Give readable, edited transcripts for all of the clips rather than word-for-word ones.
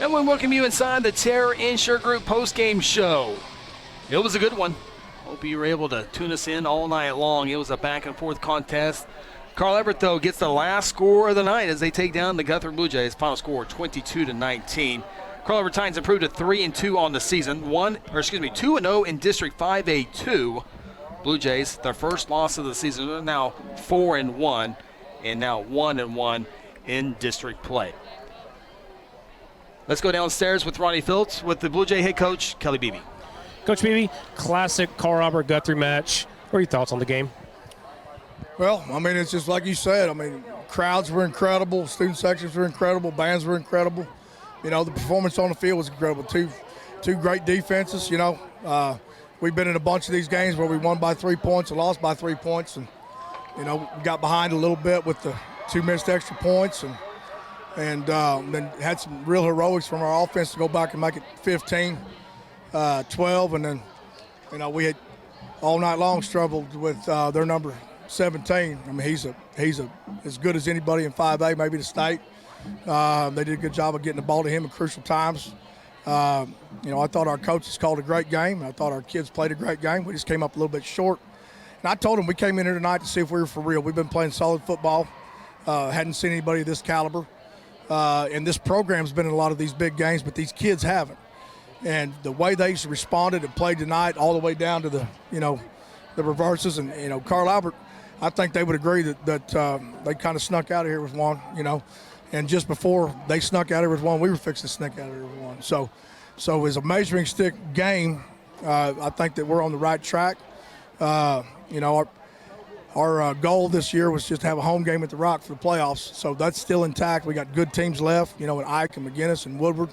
And we welcome you inside the Terror Insure Group postgame show. It was a good one. Hope you were able to tune us in all night long. It was a back-and-forth contest. Carl Everett, though, gets the last score of the night as they take down the Guthrie Blue Jays. Final score 22-19. Carl Everett Titans improved to 3-2 on the season. 2-0 in District 5A2. Blue Jays, their first loss of the season, are now 4-1, and now 1-1 in district play. Let's go downstairs with Ronnie Phillips with the Blue Jay head coach, Kelly Beeby. Coach Beeby, classic Carl Robert Guthrie match. What are your thoughts on the game? Well, I mean, it's just like you said. I mean, crowds were incredible. Student sections were incredible. Bands were incredible. You know, the performance on the field was incredible. Two great defenses, you know. We've been in a bunch of these games where we won by 3 points and lost by 3 points. And, you know, we got behind a little bit with the 2 missed extra points and then had some real heroics from our offense to go back and make it 15-12. And then, you know, we had all night long struggled with their number 17. I mean, he's as good as anybody in 5A, maybe the state. They did a good job of getting the ball to him in crucial times. You know, I thought our coaches called a great game. I thought our kids played a great game. We just came up a little bit short. And I told them we came in here tonight to see if we were for real. We've been playing solid football. Hadn't seen anybody of this caliber. And this program's been in a lot of these big games, but these kids haven't. And the way they responded and played tonight, all the way down to the reverses, and you know, Carl Albert, I think they would agree that they kind of snuck out of here with one, you know. And just before they snuck out of here with one, we were fixing to sneak out of here with one. So as a measuring stick game, I think that we're on the right track. You know, our goal this year was just to have a home game at the Rock for the playoffs. So that's still intact. We got good teams left, you know, with Ike and McGinnis and Woodward.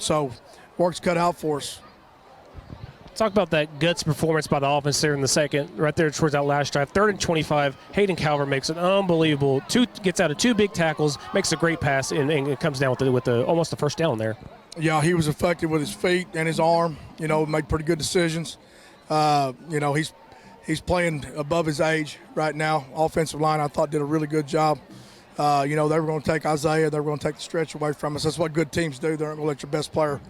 So work's cut out for us. Talk about that guts performance by the offense there in the second, right there towards that last drive. 3rd and 25, Hayden Calvert makes an unbelievable gets out of 2 big tackles, makes a great pass, and it comes down with almost the first down there. Yeah, he was effective with his feet and his arm. You know, made pretty good decisions. You know, he's playing above his age right now. Offensive line, I thought, did a really good job. You know, they were going to take Isaiah. They were going to take the stretch away from us. That's what good teams do. They're not going to let your best player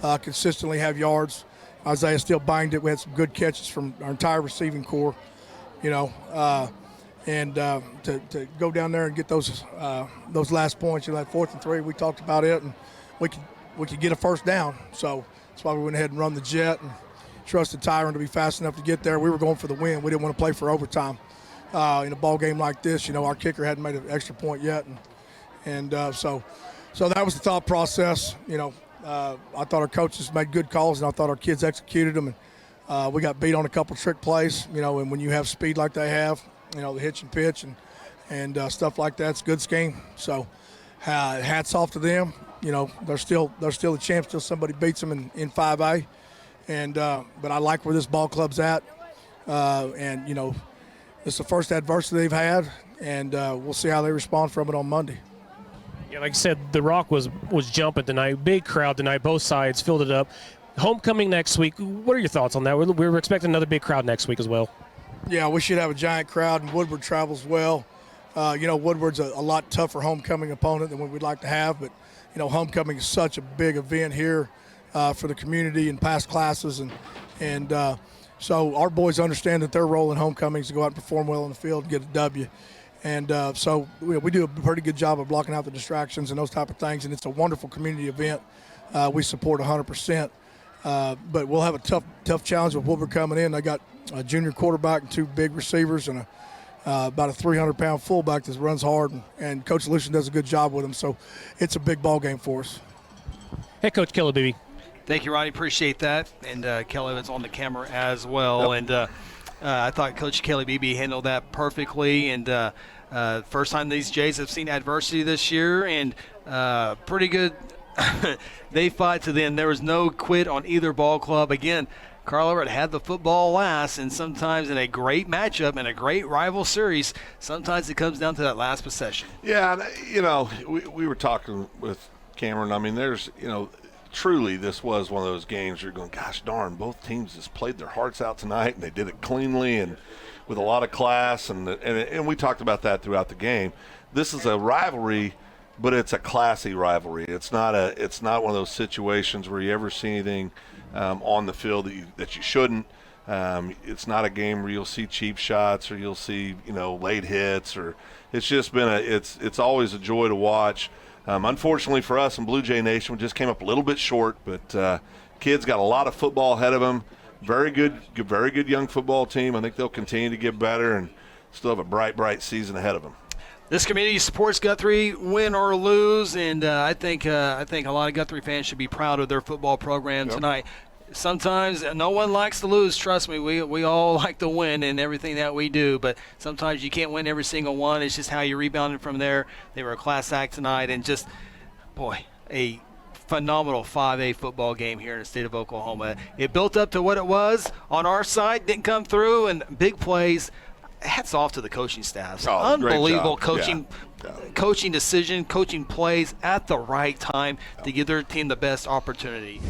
consistently have yards. Isaiah still banged it. We had some good catches from our entire receiving corps, you know, and to go down there and get those last points, you know, that 4th and 3, we talked about it, and we could get a first down. So that's why we went ahead and run the jet and trusted Tyron to be fast enough to get there. We were going for the win. We didn't want to play for overtime. In a ball game like this, you know, our kicker hadn't made an extra point yet, and so that was the thought process, you know. I thought our coaches made good calls, and I thought our kids executed them. And we got beat on a couple trick plays, you know. And when you have speed like they have, you know, the hitch and pitch and stuff like that, it's a good scheme. So hats off to them. You know, they're still the champs till somebody beats them in 5A. And but I like where this ball club's at. And you know, it's the first adversity they've had, and we'll see how they respond from it on Monday. Yeah, like I said, the Rock was jumping tonight. Big crowd tonight, both sides filled it up. Homecoming next week. What are your thoughts on that? We're expecting another big crowd next week as well. Yeah, we should have a giant crowd, and Woodward travels well. You know, Woodward's a lot tougher homecoming opponent than what we'd like to have, but, you know, homecoming is such a big event here for the community and past classes. And so our boys understand that their role in homecoming is to go out and perform well on the field and get a W. And so we do a pretty good job of blocking out the distractions and those type of things, and it's a wonderful community event. We support 100%. But we'll have a tough challenge with Woodward coming in. They got a junior quarterback and 2 big receivers and about a 300-pound fullback that runs hard, and Coach Lucian does a good job with them. So it's a big ball game for us. Head Coach Kelly Beeby. Thank you, Ronnie. Appreciate that. And Kelly was on the camera as well. Yep. And I thought Coach Kelly Beeby handled that perfectly. And first time these Jays have seen adversity this year, and pretty good. They fought to the end. There was no quit on either ball club. Again, Carl Everett had the football last, and sometimes in a great matchup and a great rival series, sometimes it comes down to that last possession. Yeah, you know, we were talking with Cameron. I mean, there's, you know, truly this was one of those games you're going, gosh darn, both teams just played their hearts out tonight, and they did it cleanly and with a lot of class, and we talked about that throughout the game. This is a rivalry but it's a classy rivalry. It's not one of those situations where you ever see anything on the field that you shouldn't. It's not a game where you'll see cheap shots or you'll see late hits, or it's just been it's always a joy to watch. Unfortunately for us in Blue Jay Nation, we just came up a little bit short, but kids got a lot of football ahead of them. Very good young football team. I think they'll continue to get better and still have a bright season ahead of them. This community supports Guthrie, win or lose, and I think a lot of Guthrie fans should be proud of their football program tonight. Sometimes no one likes to lose. Trust me, we all like to win in everything that we do, but sometimes you can't win every single one. It's just how you rebounded from there. They were a class act tonight, and just, boy, a phenomenal 5A football game here in the state of Oklahoma. It built up to what it was on our side, didn't come through, and big plays. Hats off to the coaching staffs. Unbelievable coaching decision, coaching plays at the right time to give their team the best opportunity.